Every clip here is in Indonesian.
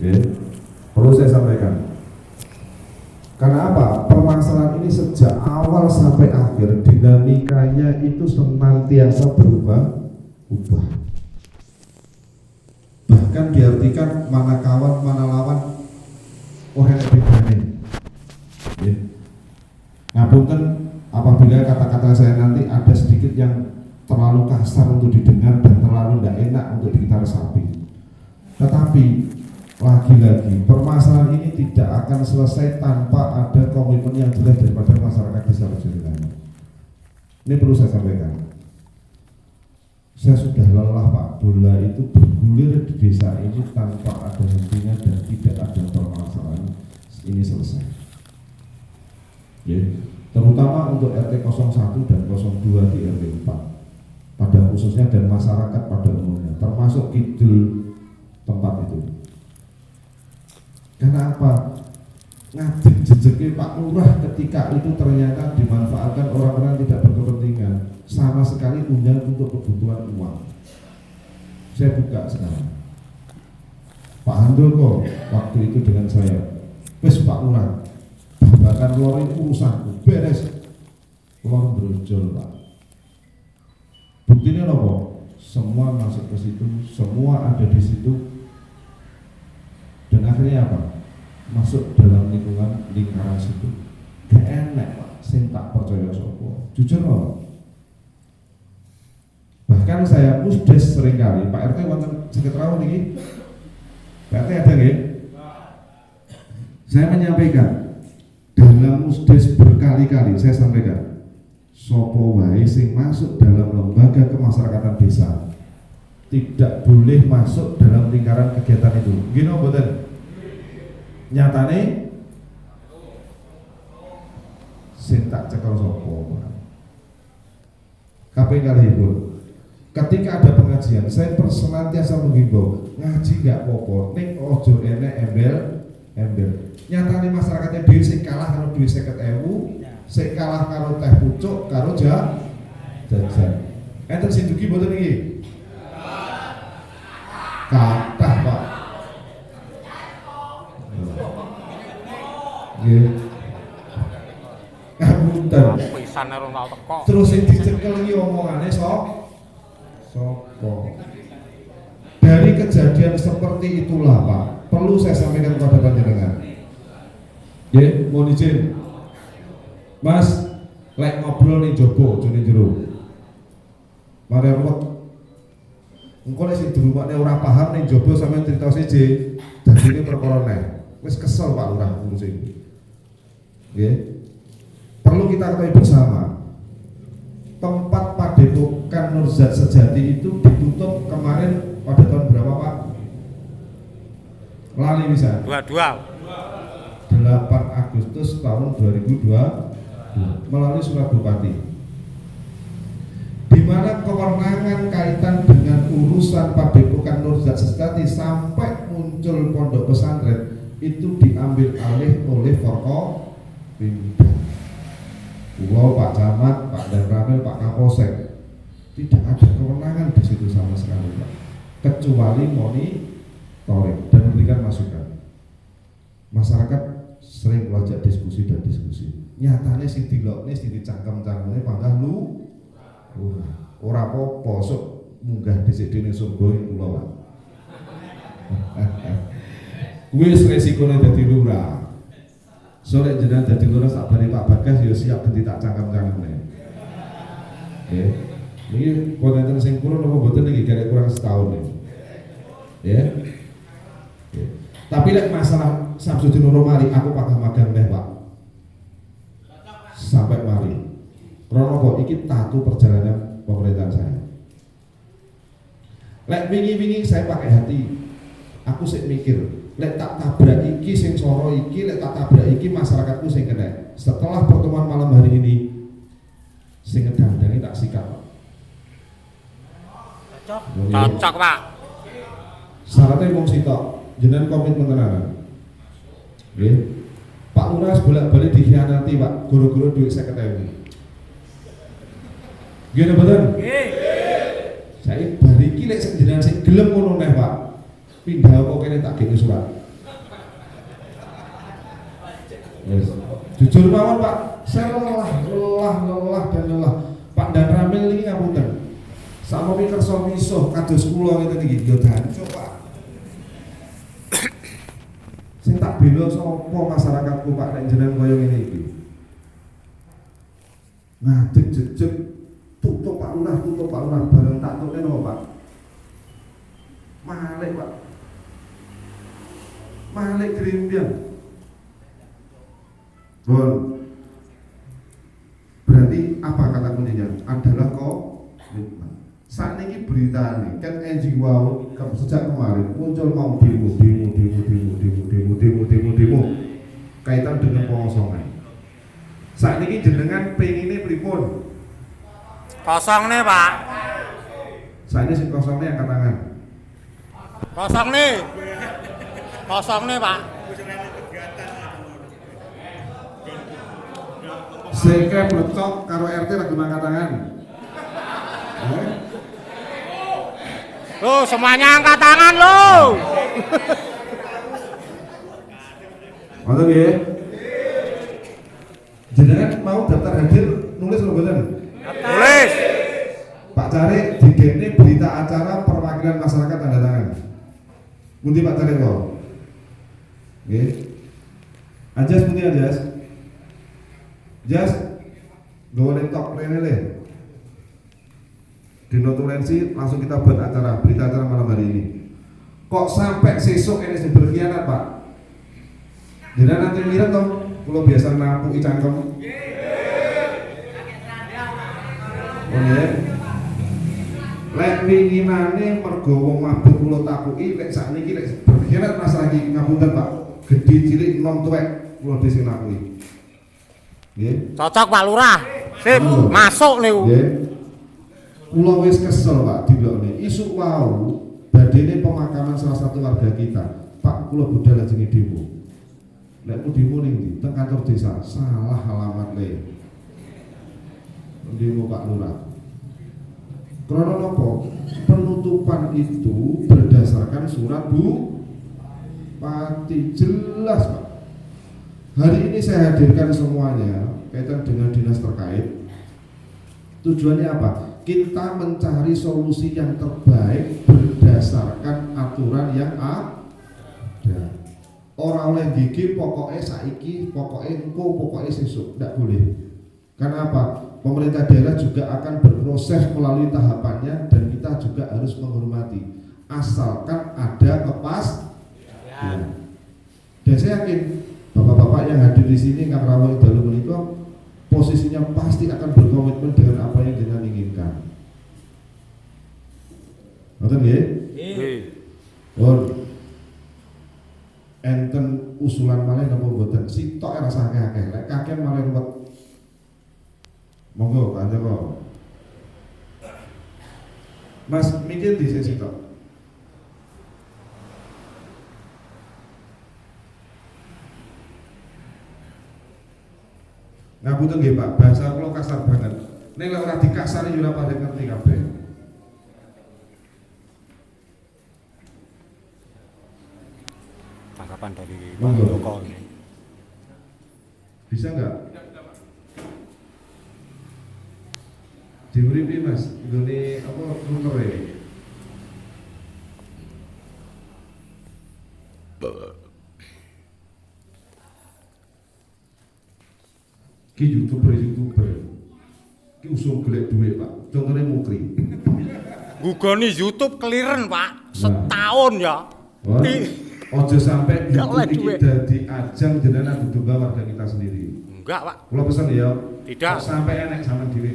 Ya, perlu saya sampaikan. Karena apa? Permasalahan ini sejak awal sampai akhir dinamikanya itu senantiasa berubah-ubah. Bahkan diartikan mana kawan, mana lawan, orang bedanya. Ya. Ngapunten apabila kata-kata saya nanti ada sedikit yang terlalu kasar untuk didengar dan terlalu tidak enak untuk kita resapi. Tetapi lagi-lagi permasalahan ini tidak akan selesai tanpa ada komitmen yang jelas daripada masyarakat desa Rejorejo. Ini perlu saya sampaikan. Saya sudah lelah Pak, bola itu bergulir di desa ini tanpa ada hentinya dan tidak ada permasalahan ini selesai. Ya, terutama untuk RT 01 dan 02 di RT 4 pada khususnya dan masyarakat pada umumnya, termasuk kidul tempat itu. Karena apa? Ngajak jejeki Pak Lurah ketika itu ternyata dimanfaatkan orang-orang tidak berkepentingan, sama sekali punya untuk kebutuhan uang. Saya buka sekarang. Pak Handoko waktu itu dengan saya, wes Pak Lurah, bahkan lor ini urusanku, beres. Lor brojol Pak. Buktinya apa? Semua masuk ke situ, semua ada di situ. Dan akhirnya apa? Masuk dalam lingkaran situ. Gak enak Pak, sing tak percaya sopo. Jujur loh. Bahkan saya musdes seringkali, Pak RT wonten sakit rawuh niki. Pak RT ada nggih? Saya menyampaikan dalam musdes berkali-kali saya sampaikan, sopo wae sing masuk dalam lembaga kemasyarakatan desa tidak boleh masuk dalam lingkaran kegiatan itu. Gini mboten? Nyatane sing tak cekel sopo. Kabeh kalihipun. Ketika ada pengajian, saya senantiasa menghimbau ngaji gak apa-apa, ning ojo enek embel. Nyatane masyarakatnya dhewe sing kalah karo duwe 50.000, sing kalah karo teh pucuk karo jajan. Enten sing dugi mboten iki? Kathah Pak. Nggih. Ngapunten. Pisane ora tau teko. Terus sing dicekel iki omongane sopo? Dari kejadian seperti itulah Pak, perlu saya sampaikan kepada panjenengan. Ya, mohon izin. Mas, lek ngobrol ning jopo, aja ning jero. Mare ruwet. Engko nek sing dirungokne ora paham ning jopo sampeyan cerita siji, dadine perkara neh. Wis kesel Pak Lurah ngurus iki. Nggih. Perlu kita ketahui bersama. Tempat Padepokan Nurzat Sejati itu ditutup kemarin pada tahun berapa Pak? Lali bisa? 22. 8 Agustus tahun 2002 melalui surat Bupati, di mana kewenangan kaitan dengan urusan Padepokan Nurzat Sejati sampai muncul pondok pesantren itu diambil alih oleh Forkopimda. Pulau Pak Camat, Pak Danramil, Pak Kapolsek tidak ada kewenangan di situ sama sekali Pak, kecuali monitoring dan memberikan masukan. Masyarakat sering belajar diskusi dan diskusi. Nyatanya sing dilokne sing dicangkem-cangkemne panggah lu ora apa-apa sok munggah dhisik dene surga ing kula Pak. Wis resikone dadi lurah. Sore jenengan dadi lurah sabare Pak Bagas ya siap ganti tak cangkem-cangkemne. Nggih. Niki wonten sing kurang napa mboten iki kira kurang setahun nih. Ya. Tapi lek masalah Samsudin Nurul mari aku pakai magang deh Pak. Sampai mari. Krono iki tatu perjalanan pemerintahan saya. Lek wingi-wingi saya pakai hati. Aku sik mikir, lek tak tabrak iki sing soro iki, lek tak tabrak iki masyarakatku sing kena. Setelah pertemuan malam hari ini sing ngedang-dangi tak sikat Pak. Cocok Pak. Syaratnya wong sitok, jenengan komitmen tenanan. Nggih. Pak Lurah bolak-balik dikhianati Pak, guru-guru duit 50.000. Nggih mboten? Nggih. Saya bariki lek jenengan sing gelem ngono neh Pak. Pindah apa kene tak gene surat. Yes. Jujur mawon Pak, saya lelah dan lelah. Pak Dan Ramil ini ngapunten. Sampeyan kersa misuh kados kula ngeten iki yo dancuk Pak. Sing tak bela sapa masyarakatku Pak nek jenengan kaya ngene iki. Ngadeg jejeg tutup Pak Lurah bareng tak tulen apa Pak. Malik Pak. Malik Grimbian. Bon. Berarti apa kata kuncinya? Adalah komitmen. Saat ini berita nih, kan NGO sejak kemarin muncul mau demo kaitan dengan pengosongan. Saat ini jenengan pengennya pripun? Kosong nih Pak. Saat ini si kosongnya angkat tangan. Kosong nih Pak. Sehingga bercok karo RT lagi angkat tangan. Loh, semuanya angkat tangan lo. Mantap ya. Jenengan mau daftar hadir nulis mboten? Tulis. Pak Cari di ini berita acara perwakilan masyarakat tanda tangan. Pundi Pak Cari kok? Nggih. Ajas pundi ajas? Jas nggawa laptop rene le. Di notulensi langsung kita buat acara berita acara malam hari ini. Kok sampai sesuk ini sing berkhianat Pak? Jadi nanti mirip toh, kalau biasa nampuk cangkem. Oh ya. Lek winginane mergo wong mabuk kula takuki lek sakniki lek berkhianat masalah iki ngapunten Pak. Gedhe cilik enom tuwek kula dhewe sing nakuki. Nggih. Cocok Pak Lurah. Sip, masuk niku. Nggih. Kula wis kesel Pak dilokne. Isuk wau badene pemakaman salah satu warga kita. Pak kula budal lajeng demo. Lek ku demo ning ndi? Teng kantor desa. Salah alamat le. Demo Pak Lurah. Karena apa? Penutupan itu berdasarkan surat Bupati, jelas Pak. Hari ini saya hadirkan semuanya kaitan dengan dinas terkait. Tujuannya apa? Kita mencari solusi yang terbaik berdasarkan aturan yang ada. Orang oleh gigi pokoknya saiki, pokoknya engko, pokoknya sesuk, tidak boleh. Karena apa? Pemerintah daerah juga akan berproses melalui tahapannya dan kita juga harus menghormati. Asalkan ada kepastian. Dan saya yakin bapak-bapak yang hadir di sini Kang Rawang Dalu menikah posisinya pasti akan berkomitmen dengan apa yang kita inginkan. Ngerti nggih? Nggih. Enten usulan malih napa mboten? Sitok rasa akeh-akeh, lek kakek malih ruwet. Monggo Pak Joko. Mas mikir di sisi sitok. Ngapunten nggih Pak, bahasa kula kasar banget. Nek lek ora dikasari yo ora pada ngerti kabeh. Tanggapan dari Pak Monggo. Joko ini. Bisa enggak? Diuri Mas, nggone apa runere? Ki YouTuber, ki usul golek duit Pak, contohnya Mukri. Gugoni YouTube clearance Pak, setahun ya. Wah, ojo sampai Nggak oleh YouTube duit. iki dadi ajang jenengan diduga warga kita sendiri. Enggak Pak, Kalau pesan ya, Tidak. kok sampai enek sama diri.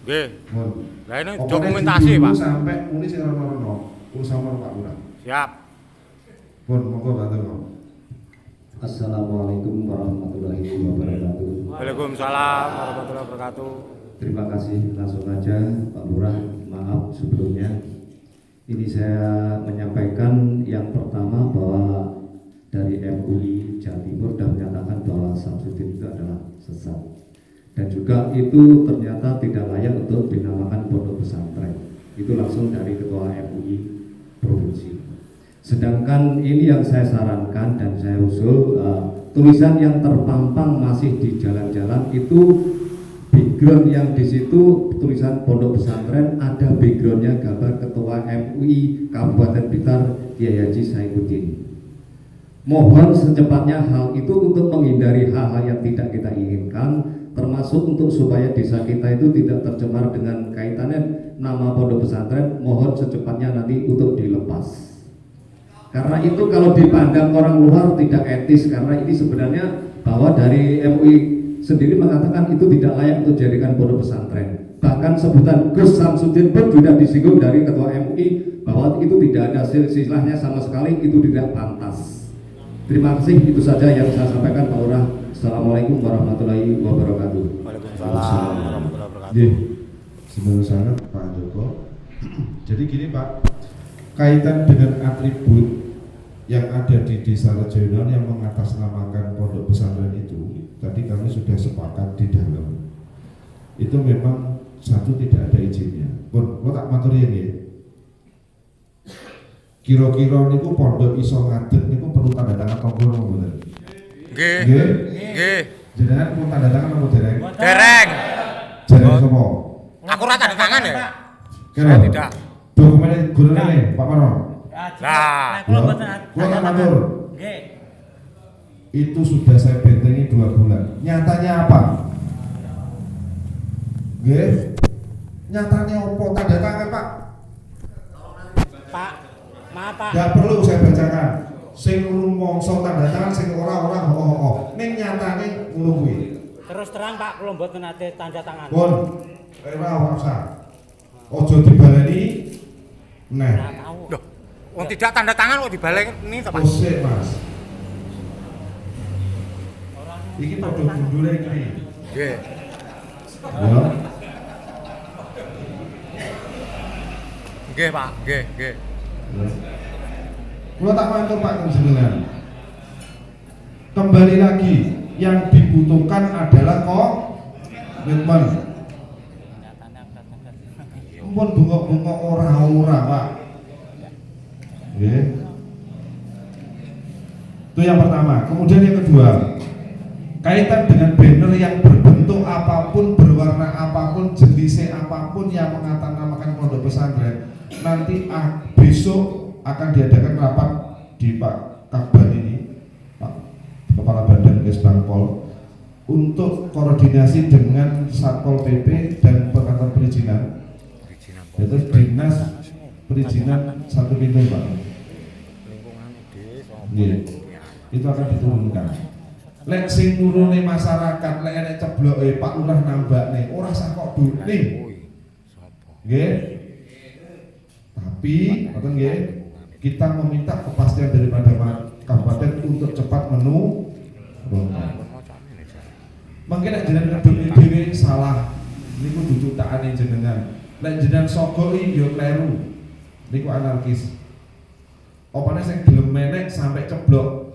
nggih. Mohon. Lah ini Pokoknya dokumentasi dulu Pak. sampai muni sing rono-rono, usaha Pak Lurah. Siap. Pun monggo bantu. Assalamualaikum warahmatullahi wabarakatuh. Waalaikumsalam warahmatullahi wabarakatuh. Terima kasih langsung aja Pak Lurah. Maaf sebelumnya. Ini saya menyampaikan yang pertama bahwa dari MUI Jawa Timur sudah menyatakan bahwa Samsudin itu adalah sesat. Dan juga itu ternyata tidak layak untuk dinamakan pondok pesantren. Itu langsung dari Ketua MUI Provinsi. Sedangkan ini yang saya sarankan dan saya usul, tulisan yang terpampang masih di jalan-jalan itu background yang di situ tulisan pondok pesantren, ada backgroundnya gambar Ketua MUI Kabupaten Blitar Kiai Haji Saifuddin. Mohon secepatnya hal itu untuk menghindari hal-hal yang tidak kita inginkan, termasuk untuk supaya desa kita itu tidak tercemar dengan kaitannya nama pondok pesantren. Mohon secepatnya nanti untuk dilepas, karena itu kalau dipandang orang luar tidak etis, karena ini sebenarnya bahwa dari MUI sendiri mengatakan itu tidak layak untuk dijadikan pondok pesantren. Bahkan sebutan Gus Samsudin pun sudah disinggung dari Ketua MUI bahwa itu tidak ada silsilahnya sama sekali, itu tidak pantas. Terima kasih, itu saja yang saya sampaikan Pak Lurah. Assalamualaikum warahmatullahi wabarakatuh. Waalaikumsalam warahmatullahi wabarakatuh. Iya, sebenarnya sangat Pak Joko. Jadi gini Pak, kaitan dengan atribut yang ada di Desa Rejoinon yang mengatasnamakan pondok pesantren itu, tadi kami sudah sepakat di dalam. Itu memang satu tidak ada izinnya. Pun, lo tak materi ini. Kira-kira niku pondok iso ngadeg niku perlu tanda tangan tonggo napa mboten? Nggih. Nggih. Nggih. Jenengan perlu tanda tangan napa dereng? Dereng. Jenengan sapa? Aku ora tanda tangan ya. Kira Tidak. dokumennya gurune Pak Mano. Lah, Kula tak matur. Itu sudah saya bentengi 2 bulan. Nyatanya apa? Nggih. Nyatanya apa tanda tangan Pak? Pak, maaf Pak. Gak perlu saya bacakan. Sing rumangsa tanda tangan, sing ora ho. Ning nyatane ngono kuwi. Terus terang Pak, kula mboten nate tanda tangan. Pun, ora usah. Ojo dibaleni. Nah, Ora tahu. loh, wong tidak tanda tangan kok dibalik ini to, Pak? osek Mas. Iki padha gundule iki. Nggih. Ya. Nggih, Pak. Nggih. Kula tak matur Pak jenengan. Kembali lagi, yang dibutuhkan adalah komitmen. Pun bunga-bunga ora Pak. Nggih. Itu yang pertama. Kemudian yang kedua, kaitan dengan banner yang berbentuk apapun, berwarna apapun, jenisnya apapun yang mengatasnamakan pondok pesantren, nanti besok akan diadakan rapat di Pak Kakban ini, Pak Kepala Badan Kesbangpol, untuk koordinasi dengan Satpol PP dan perkantor perizinan. Itu dinas perizinan 1 pintu Pak. Iya. Itu akan diturunkan. Lek sing nurune masyarakat, lek enek cebloke Pak Lurah nambakne, ora sak kok dune. Nggih. Tapi, ngoten nggih, kita meminta kepastian daripada kabupaten untuk cepat menurunkan. Mungkin nek jenengan dhewe salah, niku dudu takane jenengan. Lek jenengan sogoi yo kleru. Niku anarkis. Opane sing gelem menek sampai ceblok.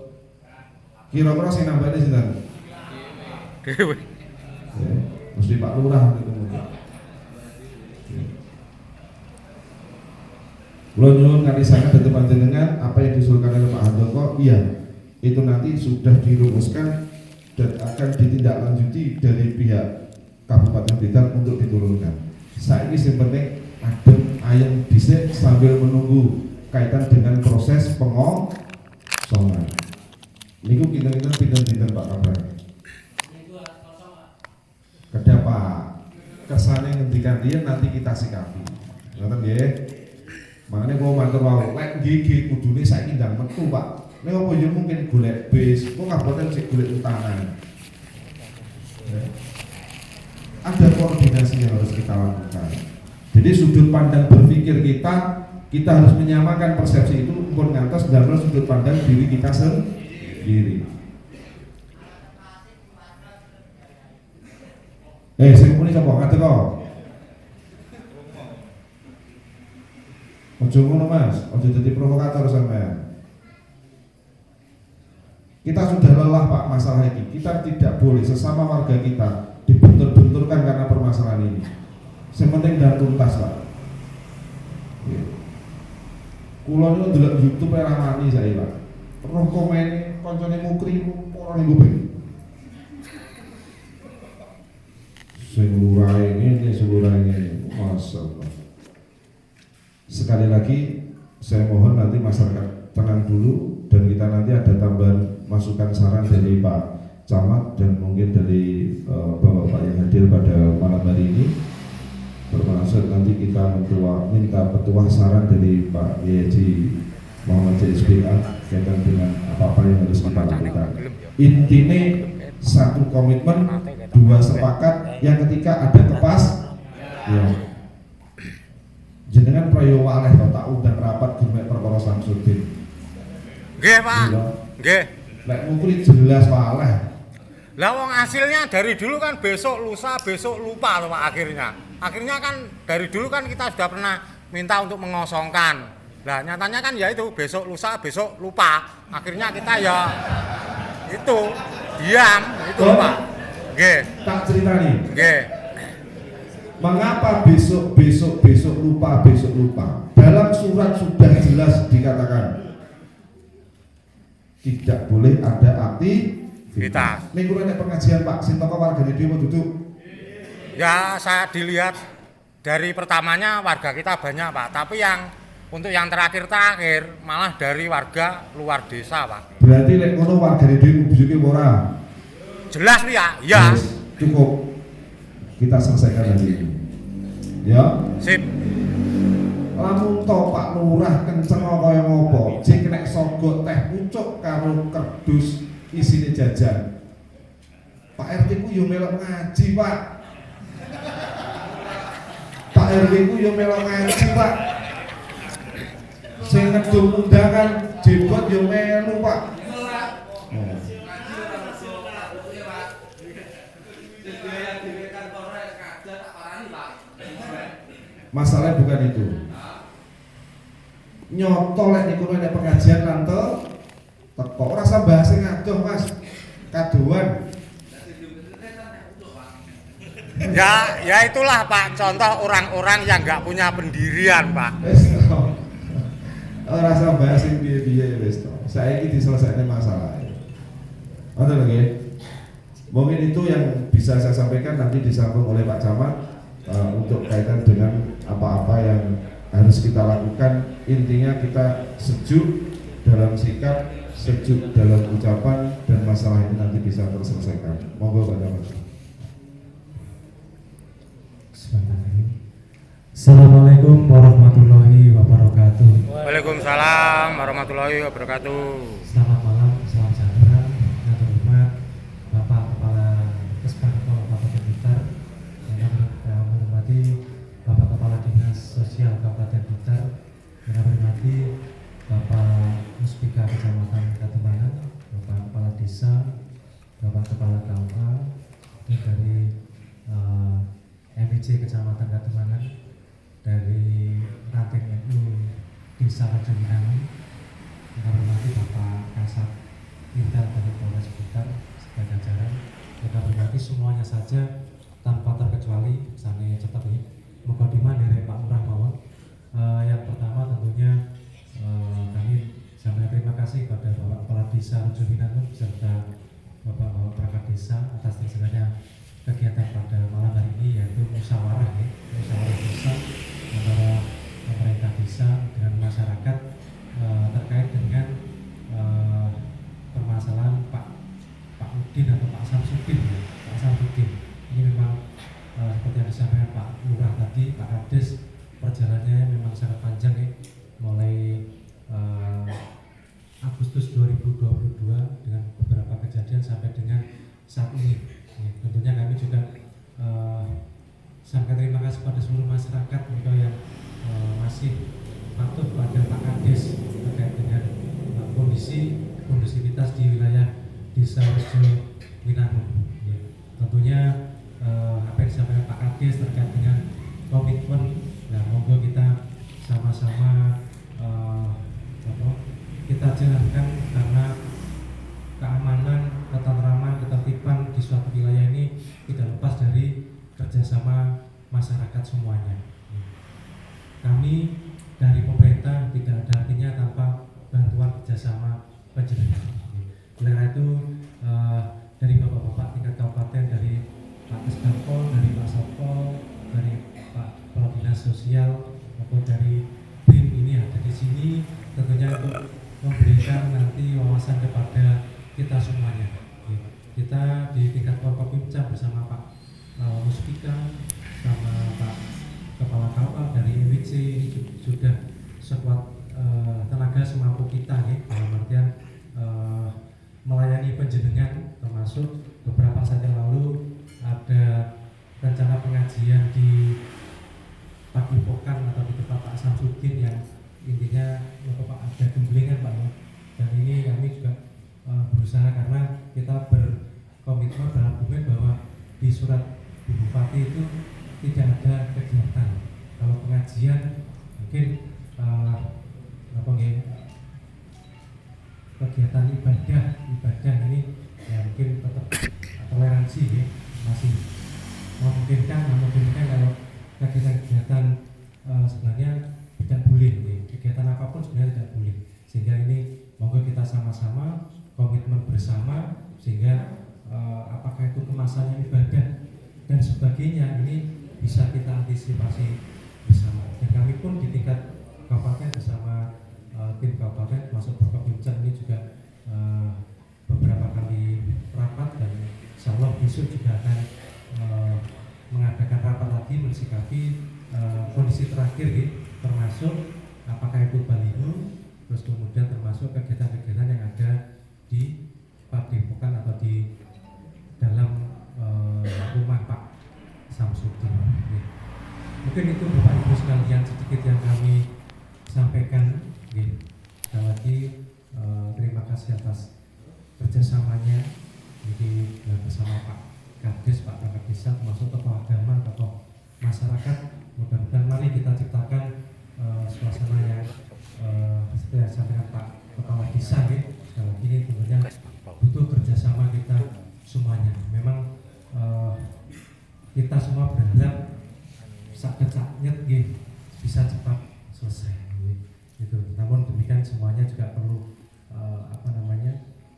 Kira-kira sing nambahne sinten? Dewe. Mesti Pak Lurah niku. Kula nyuwun kanthi sangat dhateng panjenengan apa yang diusulkan oleh Pak Handoko, iya, itu nanti sudah dirumuskan dan akan ditindaklanjuti dari pihak Kabupaten Blitar untuk diturunkan. Saiki sing penting adem ayem dhisik sambil menunggu kaitan dengan proses pengosongan. Niku kita pinten-pinten Pak Kabar. Kedapa kesane ngendikan dia nanti kita sikapi. Ngoten nggih. Makanya kalau matur wau, lek nggih kudune saiki ndang metu Pak. Nek apa yo mungkin golek bis, kok kabupaten sik golek utangan. Ada koordinasi yang harus kita lakukan. Jadi sudut pandang berpikir kita harus menyamakan persepsi itu pun ngantos dalam sudut pandang diri kita sendiri. Sing muni sapa ngaten kok? Ojo ngono Mas, ojo jadi provokator sampean. Kita sudah lelah Pak masalah ini. Kita tidak boleh sesama warga kita dibentur-benturkan karena permasalahan ini. Yang penting dan tuntas Pak. Kula niku ndelok YouTube ramani saya, Pak. Roh komene kancane mukri ora ning kuping. Sing lurae ngene, sing lurae ngene. Masyaallah. Sekali lagi saya mohon nanti masyarakat tenang dulu dan kita nanti ada tambahan masukan saran dari Pak Camat dan mungkin dari Bapak-bapak yang hadir pada malam hari ini. Bermaksud nanti kita minta petuah saran dari Pak Yeji Muhammad JSBA kaitan dengan apa-apa yang harus kita lakukan. Intinya satu komitmen, dua sepakat, yang ketiga ada kepas. Ya. Jenengan prayo waleh to tak undang rapat Jumet perkara Samsudin. Nggih, Pak. Nggih. Lek mungkin jelas waleh. Lah wong hasilnya dari dulu kan besok lusa, besok lupa loh Pak akhirnya. Akhirnya kan dari dulu kan kita sudah pernah minta untuk mengosongkan. Lah nyatanya kan ya itu besok lusa, besok lupa. Akhirnya kita ya itu diam itu Pak. Nggih. Tak ceritani. Nggih. Mengapa besok lupa? Dalam surat sudah jelas dikatakan tidak boleh ada aktivitas. Minggu ini pengajian Pak Sintoko warga di mau duduk. Ya saya dilihat dari pertamanya warga kita banyak Pak, tapi untuk yang terakhir malah dari warga luar desa Pak. Berarti lek ngono warga di bujuke ora. Jelas ya? Ya. Yes, cukup. Kita selesaikan nanti. Ya. Sip. Lamun to Pak Lurah kenceng kaya ngopo, jek nek sogot teh pucuk karo kerdus isine jajan. Pak RT ku yo melok ngaji, Pak. Pak RW ku yo melok ngaji, Pak. Sing ngedul undangan jebot yo melu, Pak. Masalahnya bukan itu. Nyoto lek niku nek pengajian nanti teko ora usah bahas ngadoh, Mas. Kadoan. Ya itulah Pak, contoh orang-orang yang nggak punya pendirian Pak. Wis ora usah bahas sing piye-piye wis to. Saiki diselesaikan masalah. Ngoten lho. Mungkin itu yang bisa saya sampaikan, nanti disambung oleh Pak Camat untuk kaitan dengan apa-apa yang harus kita lakukan. Intinya kita sejuk dalam sikap, sejuk dalam ucapan, dan masalah ini nanti bisa terselesaikan. Monggo Pak Camat. Assalamualaikum warahmatullahi wabarakatuh. Waalaikumsalam warahmatullahi wabarakatuh. Selamat malam, salam sejahtera. Yang terhormat Bapak Kepala Kesbangpol Kabupaten Blitar, yang menghormati Bapak Kepala Dinas Sosial Kabupaten Blitar, yang menghormati Bapak Muspika Kecamatan Katemangan, Bapak Kepala Desa, Bapak Kepala KUA, dan dari MIC Kecamatan Katemangan, dari Ranting NU Desa Rajawinangun, yang menghormati Bapak Kasat Intel dari Polres Blitar sebagai jajaran, yang menghormati semuanya saja tanpa terkecuali. Misalnya cepat ini mukadimah dari Pak Lurah mawon. Yang pertama tentunya kami sampaikan terima kasih kepada Bapak Kepala Desa Rajawinangun beserta Bapak perangkat desa atas terselenggaranya kegiatan pada malam hari ini, yaitu musyawarah desa antara pemerintah desa dengan masyarakat terkait dengan permasalahan Pak Udin atau Pak Samsudin, ya. Pak Samsudin ini memang seperti yang disampaikan Pak Lurah tadi, Pak Kades, perjalanannya memang sangat panjang ya, mulai Agustus 2022 dengan beberapa kejadian sampai dengan saat ini. Ya, tentunya kami juga sangat terima kasih pada seluruh masyarakat juga yang masih patuh pada Pak Kades terkait dengan kondisivitas di wilayah Desa Rajawinangun. Ya, tentunya apa yang disampaikan Pak Kades terkait dengan komitmen, nah monggo kita sama-sama kita jalankan, karena keamanan, ketentraman, ketertiban di suatu wilayah ini tidak lepas dari kerjasama masyarakat semuanya. Kami dari pemerintah tidak ada artinya penjenengan. Oleh karena itu dari bapak-bapak tingkat kabupaten, dari Pak Kesbangpol, dari Pak Satpol, dari Pak Kepala Dinas Sosial maupun dari BIM ini ada di sini tentunya untuk memberikan nanti wawasan kepada kita semuanya. Kita di tingkat Forkopimda bersama Pak Muspika sama Pak Kepala Kapal dari EWC ini sudah sekuat tenaga semampu kita nih, dalam artian melayani penjenengan, termasuk beberapa saat yang lalu ada rencana pengajian di Padepokan atau di tempat Pak Samsudin yang intinya Pak ada gembelingan Pak ya. Dan ini kami juga berusaha karena kita berkomitmen berargumen bahwa di surat Bu Bupati itu tidak ada kegiatan. Kalau pengajian mungkin kegiatan ibadah ini ya mungkin tetap toleransi ya, masih memungkinkan kalau kegiatan sebenarnya tidak boleh ya. Kegiatan apapun sebenarnya tidak boleh, sehingga ini monggo kita sama-sama komitmen bersama sehingga apakah itu kemasannya ibadah dan sebagainya ini bisa kita antisipasi bersama. Dan kami pun di tingkat kabupaten bersama tim kabupaten masuk Forkopimda ini juga beberapa kali rapat, dan insya Allah besok juga akan mengadakan rapat lagi mensikapi kondisi terakhir ya, termasuk apakah itu baliho, terus kemudian termasuk kegiatan-kegiatan yang ada di Padepokan atau di dalam rumah Pak Samsudin. Mungkin itu Bapak Ibu sekalian sedikit yang kami sampaikan. Sekali lagi terima kasih atas kerjasamanya jadi bersama Pak Kades, Pak Perangkat Desa, termasuk tokoh agama, tokoh masyarakat. Mudah-mudahan mari kita ciptakan suasana yang seperti yang disampaikan Pak Kepala Desa ya. Sekali lagi ini tentunya butuh kerjasama kita semuanya. Memang kita semua berharap sakit-sakit bisa cepat selesai gitu. Namun demikian semuanya juga perlu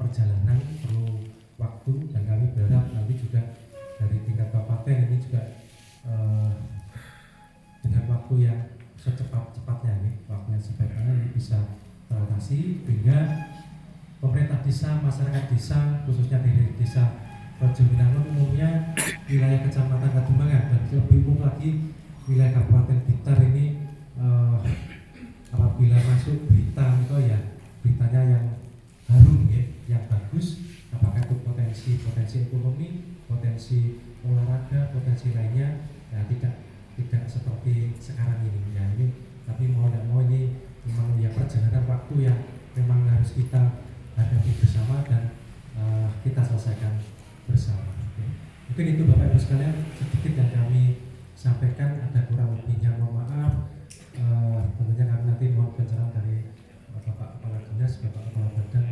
perjalanan, perlu waktu, dan kami berharap nanti juga dari tingkat kabupaten ini juga dengan waktu yang secepat-cepatnya nih, waktu yang sebaiknya ini bisa teratasi sehingga pemerintah desa, masyarakat desa, khususnya di desa Raja Winangun umumnya wilayah Kecamatan Kadembangan dan lebih umum lagi wilayah Kabupaten Blitar ini apabila masuk berita itu ya beritanya yang harum ya, yang bagus, apakah itu potensi ekonomi, potensi olahraga, potensi lainnya ya tidak seperti sekarang ini ya. Ini tapi mau tidak mau ini memang ya perjalanan waktu yang memang harus kita hadapi bersama dan kita selesaikan bersama. Mungkin itu Bapak Ibu sekalian sedikit yang kami sampaikan, ada kurang lebihnya mohon maaf. Tentunya kami nanti mohon pencerahan dari Bapak Kepala Dinas, Bapak Kepala Badan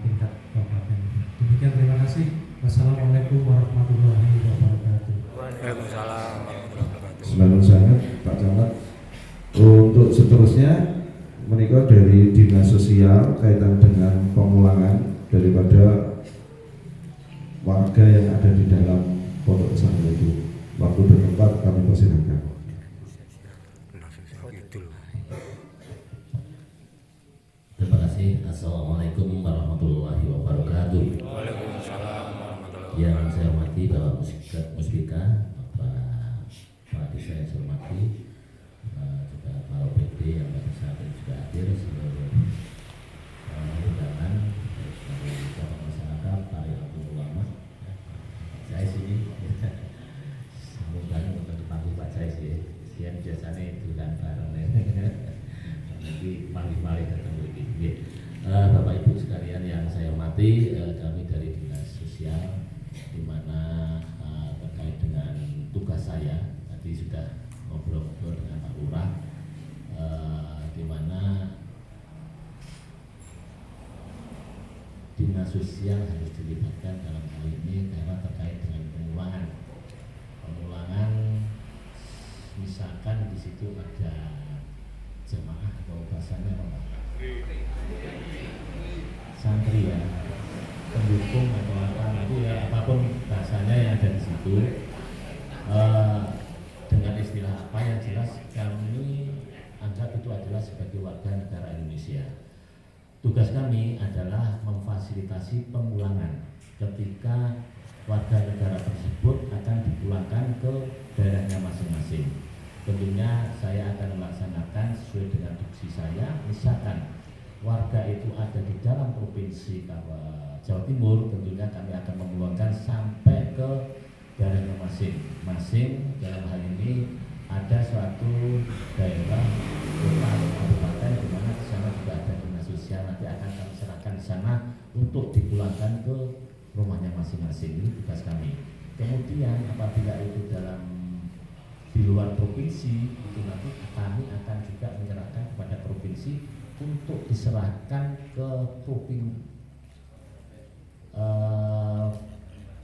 tingkat kabupaten. Demikian, terima kasih. Wassalamualaikum warahmatullahi wabarakatuh. Waalaikumsalam warahmatullahi wabarakatuh. Selamat sangat Pak Camat. Untuk seterusnya menikah dari Dinas Sosial kaitan dengan pemulangan daripada warga yang ada di dalam pondok pesantren itu. Waktu dan tempat kami persilakan. Terima kasih. Assalamualaikum warahmatullahi wabarakatuh. Waalaikumsalam warahmatullahi wabarakatuh. Yang saya hormati Bapak Muspika, Pak Desa yang saya hormati, juga Pak OPD yang pada saat ini juga hadir, seluruh undangan dari tokoh masyarakat, para ulama. Saya sini, semoga untuk dipanggil Pak Jais ya. Sian biasanya itu kan bareng nanti mari datang begini. Bapak Ibu sekalian yang saya hormati, kami dari Dinas Sosial, di mana terkait dengan tugas saya tadi sudah ngobrol-ngobrol dengan Pak Lurah, di mana Dinas Sosial harus dilibatkan dalam hal ini karena terkait dengan pemulangan. Misalkan di situ ada jemaah atau bahasanya apa? santri ya, pendukung atau apa nanti ya apapun bahasanya yang ada di situ. Dengan istilah apa yang jelas kami anggap itu adalah sebagai warga negara Indonesia. Tugas kami adalah memfasilitasi pemulangan ketika warga negara tersebut akan dipulangkan ke daerahnya masing-masing. Tentunya saya akan melaksanakan sesuai dengan tugas saya. Misalkan warga itu ada di dalam provinsi Jawa Timur, tentunya kami akan memulangkan sampai ke daerahnya masing-masing. Dalam hal ini ada suatu daerah kota kabupaten di mana di sana juga ada dinas sosial, nanti akan kami serahkan di sana untuk dipulangkan ke rumahnya masing-masing. Ini tugas kami. Kemudian apabila itu di luar provinsi, itu nanti kami akan juga menyerahkan kepada provinsi untuk diserahkan ke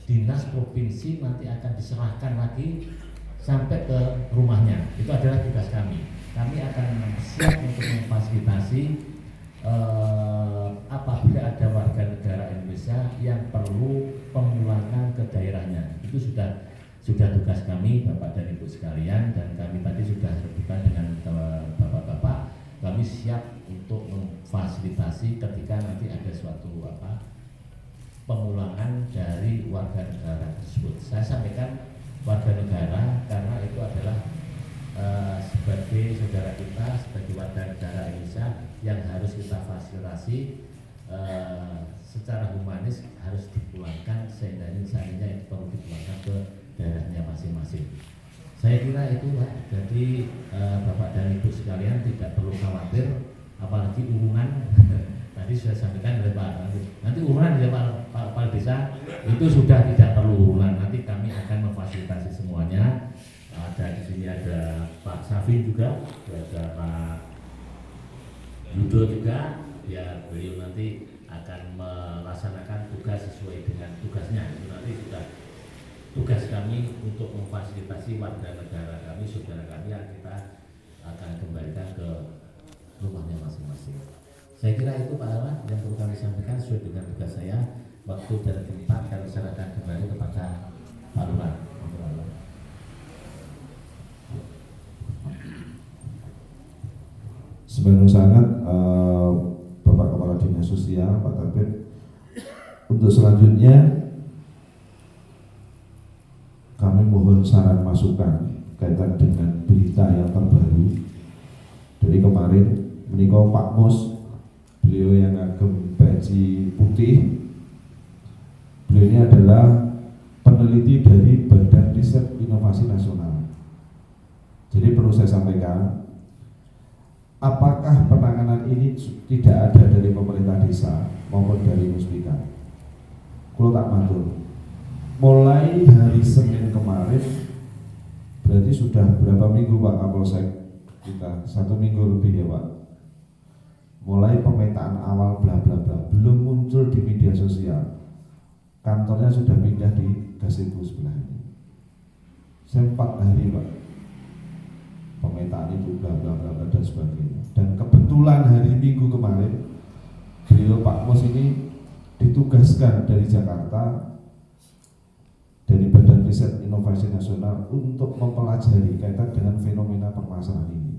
dinas provinsi, nanti akan diserahkan lagi sampai ke rumahnya. Itu adalah tugas kami. Kami akan siap untuk memfasilitasi apabila ada warga negara Indonesia yang perlu pemulangan ke daerahnya. Itu sudah tugas kami, Bapak dan Ibu sekalian, dan kami tadi sudah sebutkan dengan Bapak-bapak, kami siap untuk memfasilitasi ketika nanti ada suatu pemulangan dari warga negara tersebut. Saya sampaikan warga negara karena itu adalah sebagai saudara kita, sebagai warga negara Indonesia yang harus kita fasilitasi secara humanis, harus dipulangkan seandainya itu perlu dipulangkan ke daerahnya masing-masing. Saya kira itu Pak. Jadi Bapak dan Ibu sekalian tidak perlu khawatir, apalagi urungan. Tadi sudah sampaikan oleh Pak, nanti urunan ya Pak Desa itu sudah tidak perlu urunan. Nanti kami akan memfasilitasi semuanya. Ada di sini ada Pak Safi juga, ada Pak Yudo juga. Ya beliau nanti akan melaksanakan tugas sesuai dengan tugasnya. Itu nanti sudah tugas kami untuk memfasilitasi warga negara kami, saudara kami yang kita akan kembalikan ke rumahnya masing-masing. Saya kira itu Pak Awan yang perlu kami sampaikan sesuai dengan tugas saya. Waktu dan tempat kami serahkan kembali kepada Pak Lurah. Sebenarnya sangat Bapak Kepala Dinas Sosial, Pak Kabit. Untuk selanjutnya kami mohon saran masukan kaitan dengan berita yang terbaru dari kemarin. Menikah Pak Mus, beliau yang ngagem baju putih. Beliau ini adalah peneliti dari Badan Riset Inovasi Nasional. Jadi perlu saya sampaikan, apakah penanganan ini tidak ada dari pemerintah desa maupun dari Muspika? Kalau tak matur, mulai hari Senin kemarin, berarti sudah berapa minggu Pak Kapolsek kita? 1 minggu lebih ya Pak. Mulai pemetaan awal bla bla bla belum muncul di media sosial. Kantornya sudah pindah di Gazebo sebelah ini. 4 hari Pak. Pemetaan itu bla bla bla dan sebagainya. Dan kebetulan hari Minggu kemarin beliau Pak Mus ini ditugaskan dari Jakarta, dari Badan Riset Inovasi Nasional untuk mempelajari kaitan dengan fenomena permasalahan ini.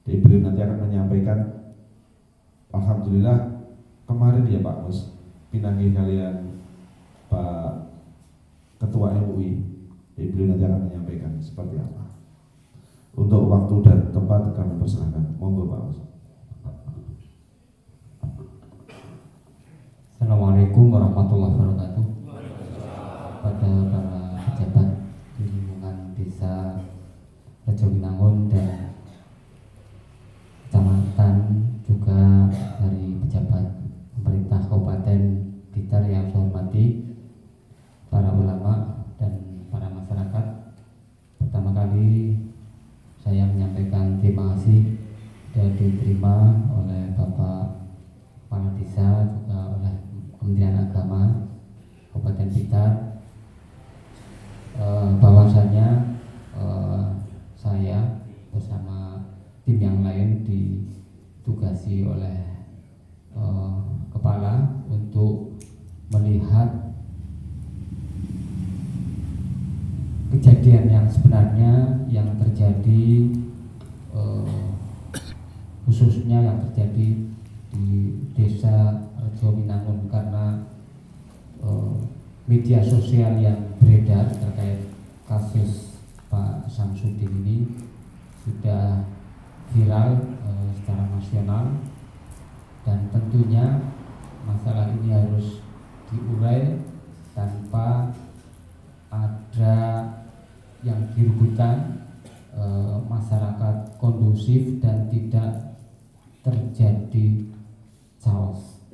Jadi beliau nanti akan menyampaikan, alhamdulillah kemarin ya Pak Mus pinangi kalian Pak Ketua MUI. Jadi beliau nanti akan menyampaikan seperti apa. Untuk waktu dan tempat kami persilahkan. Monggo Pak Mus. Assalamualaikum warahmatullahi wabarakatuh. Pada para pejabat di lingkungan desa Rejowinangun dan kecamatan, juga dari pejabat pemerintah Kabupaten Blitar yang saya hormati, para ulama dan para masyarakat. Pertama kali saya menyampaikan terima kasih dan diterima oleh Bapak Kepala Desa, juga oleh Kementerian Agama Kabupaten Blitar, bahwasanya saya bersama tim yang lain ditugasi oleh kejadian yang sebenarnya yang terjadi khususnya yang terjadi di desa Rejowinangun, karena media sosial yang beredar terkait kasus Pak Samsudin ini sudah viral secara nasional, dan tentunya masalah ini harus diurai tanpa ada yang dirugikan, masyarakat kondusif dan tidak terjadi chaos.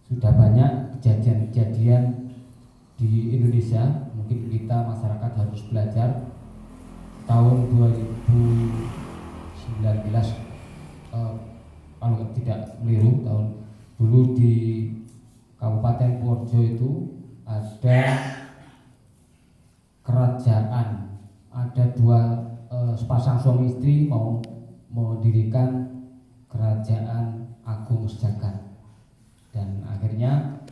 Sudah banyak kejadian-kejadian di Indonesia, mungkin kita masyarakat harus belajar. Tahun 2019 kalau tidak keliru, tahun dulu di Kabupaten Purworejo itu ada kerajaan, ada dua sepasang suami istri mau mendirikan kerajaan agung sejagat, dan akhirnya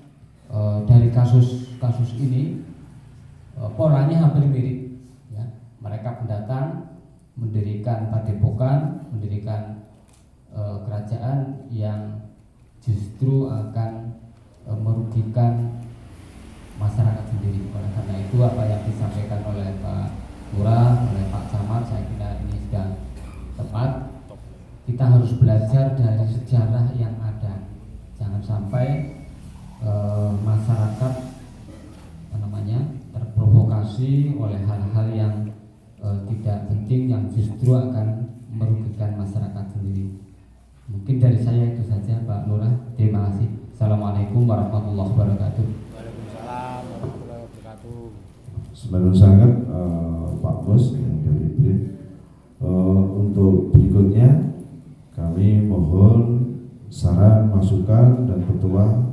dari kasus ini polanya hampir mirip ya. Mereka pendatang mendirikan padepokan, mendirikan kerajaan yang justru akan merugikan masyarakat sendiri. Oleh karena itu apa yang disampaikan oleh Pak Lurah, oleh Pak Camat, saya kira ini sudah tepat. Kita harus belajar dari sejarah yang ada. Jangan sampai masyarakat terprovokasi oleh hal-hal yang tidak penting yang justru akan merugikan masyarakat sendiri. Mungkin dari saya itu saja, Pak Lurah. Terima kasih. Assalamualaikum warahmatullahi wabarakatuh. Waalaikumsalam warahmatullahi wabarakatuh. Sebenarnya sangat Pak Bos yang dari BRIN. Untuk berikutnya kami mohon saran, masukan dan petua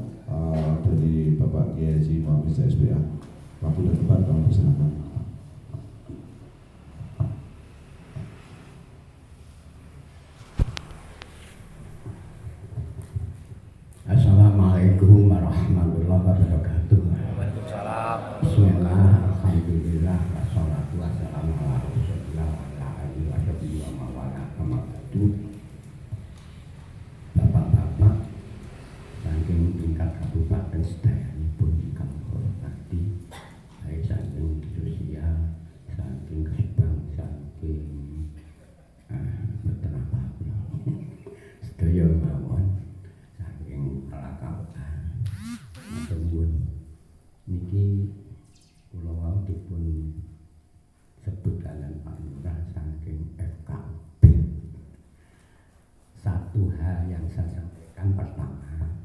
dari Bapak Kiai Haji Muhammad SPA. Waktu dan tempat kami persilakan. Assalamualaikum warahmatullahi wabarakatuh. Waalaikumsalam. Bismillah, alhamdulillah, wassalatu wassalamu ala rasulillah wa ala alihi wa sahbihi wa mawala amma ba'du. Bapak-bapak saking tingkat kabupaten sedayanipun ingkang hormati, baik saking sosial, saking Gebang, saking mboten apa-apa. Sedaya mawon niki kula wau dipun sebut kalian Pak Lurah saking FKP. Satu hal yang saya sampaikan pertama,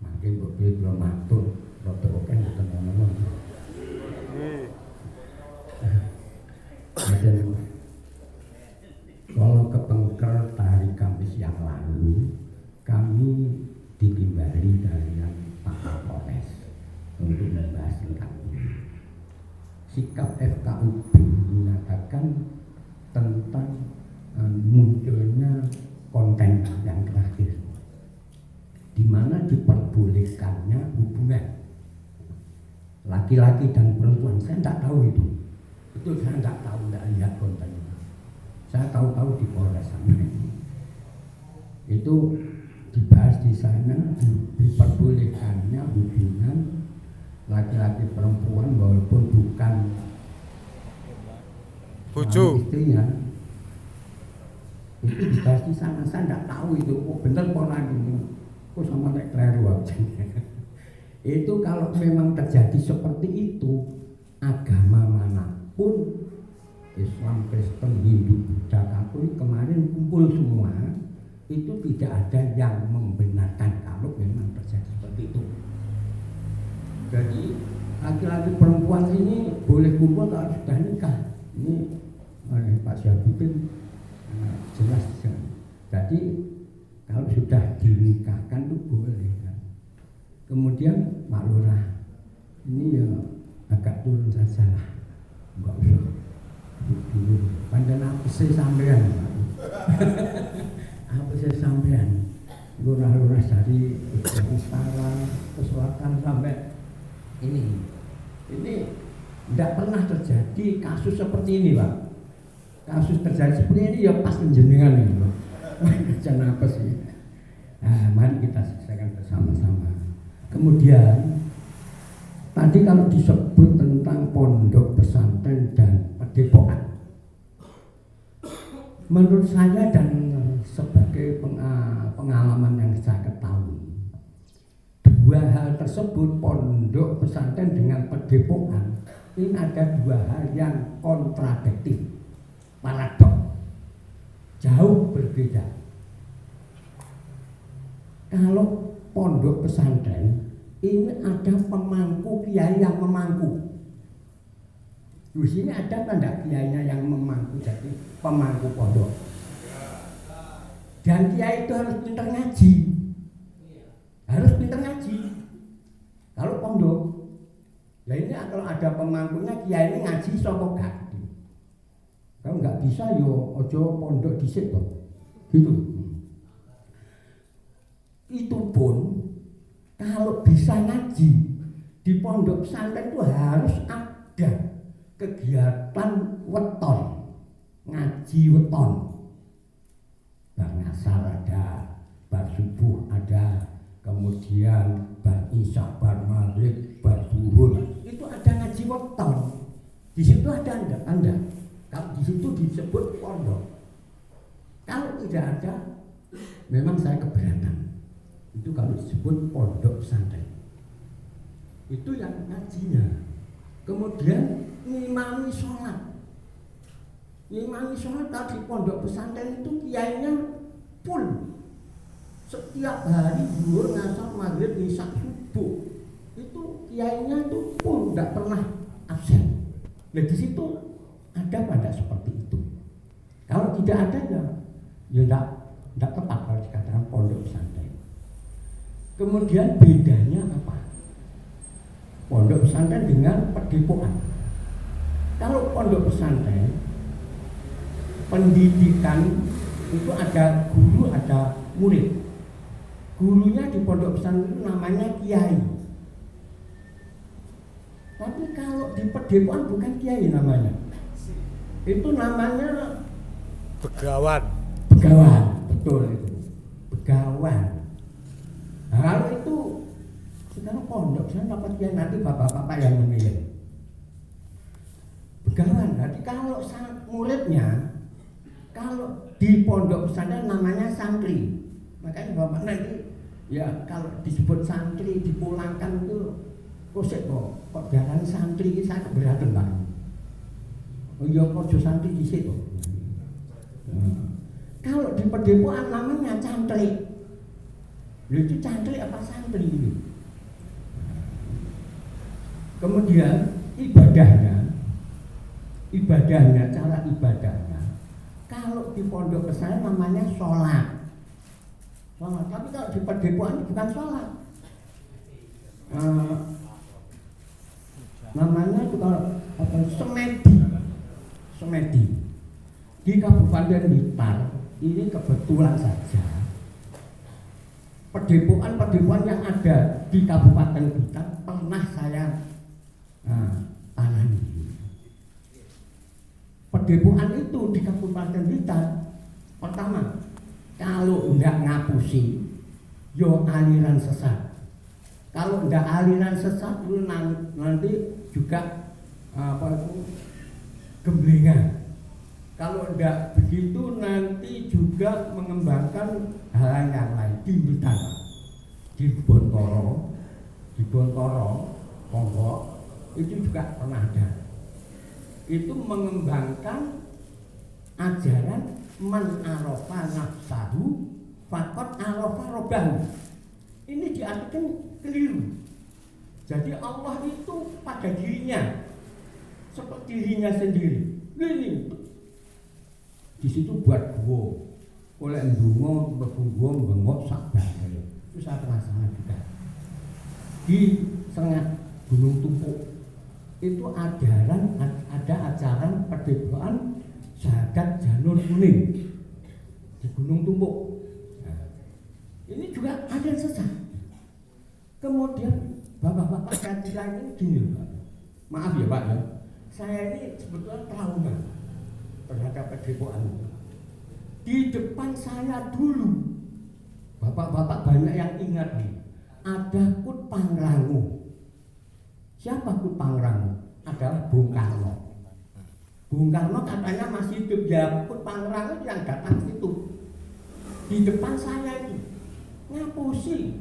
mungkin bagi kula matur rada oke mboten ngono. Kalau kepengker hari Kamis yang lalu kami ditimbali dari Pak Kapolres untuk membahas tentang ini. Sikap FKUB menyatakan tentang munculnya konten yang terakhir, di mana diperbolehkannya hubungan laki-laki dan perempuan. Saya tidak tahu itu saya tidak tahu, tidak lihat konten itu. Saya tahu-tahu di Polres sana itu dibahas di sana, diperbolehkannya hubungan laki-laki perempuan walaupun bukan Bojo istrinya. Itu dibahas di sana. Saya tidak tahu itu benar pola ini. Kok sama nek kleru aja. Itu kalau memang terjadi seperti itu, agama manapun, Islam, Kristen, Hindu, Buddha, Katolik kemarin kumpul semua, itu tidak ada yang membenarkan kalau memang terjadi seperti itu. Jadi laki-laki perempuan ini boleh kumpul kalau sudah nikah. Ini oleh Pak Syahbudin jelas. Jadi kalau sudah dinikahkan itu boleh. Kemudian Pak Lurah ini ya agak turun saja lah, nggak usah dulu. Panjang apa sih sampean? Apa sih sampean? Lurah-lurah dari utara ke selatan sampai ini tidak pernah terjadi kasus seperti ini, Pak. Kasus terjadi seperti ini ya pas menjenengan ini, Pak. Kerjaan apa sih? Nah, mari kita selesaikan bersama-sama. Kemudian tadi kalau disebut tentang pondok pesantren dan padepokan, menurut saya dan sebagai pengalaman yang saya ketahui, dua hal tersebut, pondok pesantren dengan padepokan, ini ada dua hal yang kontradiktif, paradok, jauh berbeda. Kalau pondok pesantren ini ada pemangku kiai yang memangku. Di sini ada tanda kiainya yang memangku, jadi pemangku pondok. Dan kiai itu harus pintar ngaji, harus pintar ngaji. Kalau pondok, ya ini kalau ada pemangkunya kiai ini ngaji sapa gak? Kalau nggak bisa yo ojo pondok dhisik toh, gitu. Itu pun kalau bisa ngaji di pondok pesantren itu harus ada kegiatan weton, ngaji weton. Bar ngasar ada, bar subuh ada, kemudian bar isya, bar maghrib, bar zuhur, itu ada ngaji weton. Di situ ada Anda. Kalau di situ disebut pondok. Kalau tidak ada, memang saya keberatan. Itu kalau disebut pondok pesantren, itu yang ngajinya. Kemudian ngimami sholat kalau di pondok pesantren itu kiainya full setiap hari, zuhur, ngasar, maghrib, isya, subuh, itu kiainya itu full, tidak pernah absen. Nah di situ ada pada seperti itu. Kalau tidak ada ya tidak tepat kalau dikatakan pondok pesantren. Kemudian bedanya apa? Pondok pesantren dengan padepokan. Kalau pondok pesantren, pendidikan itu ada guru, ada murid. Gurunya di pondok pesantren itu namanya kiai. Tapi kalau di padepokan bukan kiai namanya. Itu namanya begawan. Begawan, betul itu. Begawan. Nah, kalau itu sekarang pondok saya dapat kiai, nanti bapak-bapak yang memilih. Begawan. Jadi kalau muridnya, kalau di pondok pesantren namanya santri. Makanya bapak nanti ya kalau disebut santri dipulangkan itu kosek kok jangan santri, saya keberatan Pak. Oh iya kok santri di situ. Kalau di padepokan namanya cantri. Itu cantri apa santri itu? Kemudian ibadahnya, cara ibadahnya. Kalau di pondok pesantren namanya sholat. Tapi kalau di padepokan bukan sholat. Namanya itu kalau semedi. Di Kabupaten Blitar ini kebetulan saja padepokan yang ada di Kabupaten Blitar pernah saya tangani. Padepokan itu di Kabupaten Blitar, pertama, kalau enggak ngapusi, yo aliran sesat. Kalau enggak aliran sesat, lu nanti juga gemblengan. Kalau enggak begitu nanti juga mengembangkan hal yang lain di Blitar, di Bontoro, Ponggok itu juga pernah ada. Itu mengembangkan ajaran man arafa nafsahu faqad arafa rabbahu. Ini diartikan keliru. Jadi Allah itu pada dirinya seperti dirinya sendiri. Ini di situ buat gua, oleh ndonga mbenggo bengok sak bae. Itu saya penasaran juga. Di tengah Gunung Tumpuk itu ada ajaran padepokan Jagat Janur Kuning di Gunung Tumpuk. Nah, ini juga ada yang sesat. Kemudian bapak-bapak saya kira ini gini Pak. Maaf ya Pak ya. saya ini sebetulnya trauma terhadap padepokan. Di depan saya dulu, bapak-bapak banyak yang ingat nih, ada Kut Pangrango. Siapa Kut Pangrango? Adalah Bung Karno. Bung Karno katanya masih hidup, ya Kut Pangrango yang datang situ. Di depan saya itu, ngapusi.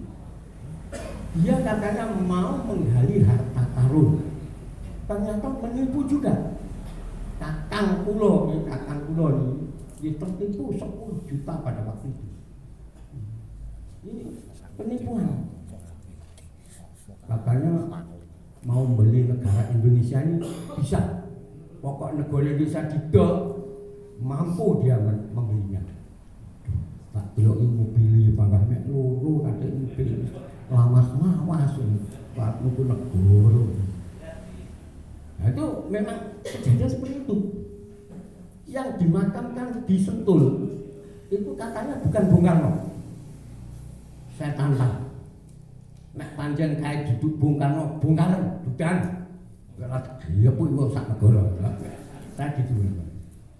Dia katanya mau menggali harta karun. Ternyata menipu juga. Kakang kulo nih, dia tertipu 10 juta pada waktu itu. Ini penipuan. Katanya mau beli negara Indonesia ini bisa. Pokok negara Indonesia didol, mampu dia membelinya. Tak belok mobil bangga mek loro kate mobil lawas-lawas Pak nunggu negara. Nah, itu memang kejadian seperti itu. Yang dimakamkan di Sentul itu katanya bukan Bung Karno. Saya tantang. Nek panjen kae duduk Bung Karno bukan. Dia pun mau sak negara. Saya ditunggu.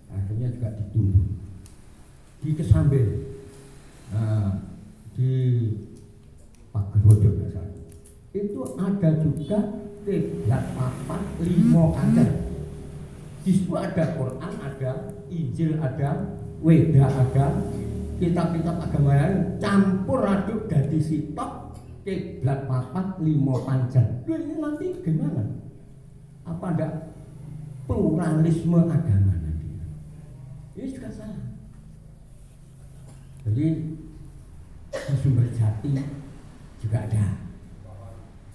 Akhirnya juga ditunggu. Di Kesambe. Nah, di Pagerwodo misalnya. Itu ada juga kiblat papat 5 kancah. Di situ ada Quran, ada Injil, ada Weda, ada kitab-kitab agama lain campur aduk dari sitok kiblat papat 5 panjang. Ini nanti gimana? Apa ada pluralisme agama nanti? Ini juga salah. Jadi di Sumber Jati juga ada.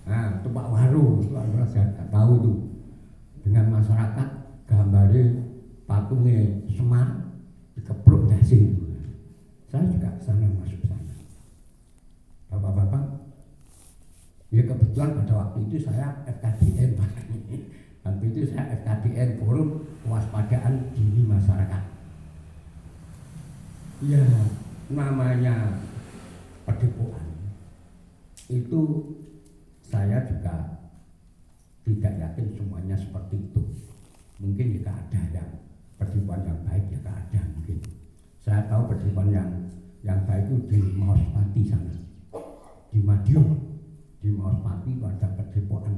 Nah, Tempat Waru itu adalah saya nggak tahu itu dengan masyarakat gambarnya patungnya Semar dikepruk dasi itu. Saya juga sana masuk sana. Bapak-bapak, ya kebetulan pada waktu itu saya FKDN waktu itu saya FKDN Forum Kewaspadaan Dini Masyarakat. Ya, namanya padepokan itu saya juga tidak yakin semuanya seperti itu. Mungkin juga ada yang padepokan yang baik, juga ada mungkin. Saya tahu padepokan yang baik itu di Maospati sana, di Madiun, di Maospati ada padepokan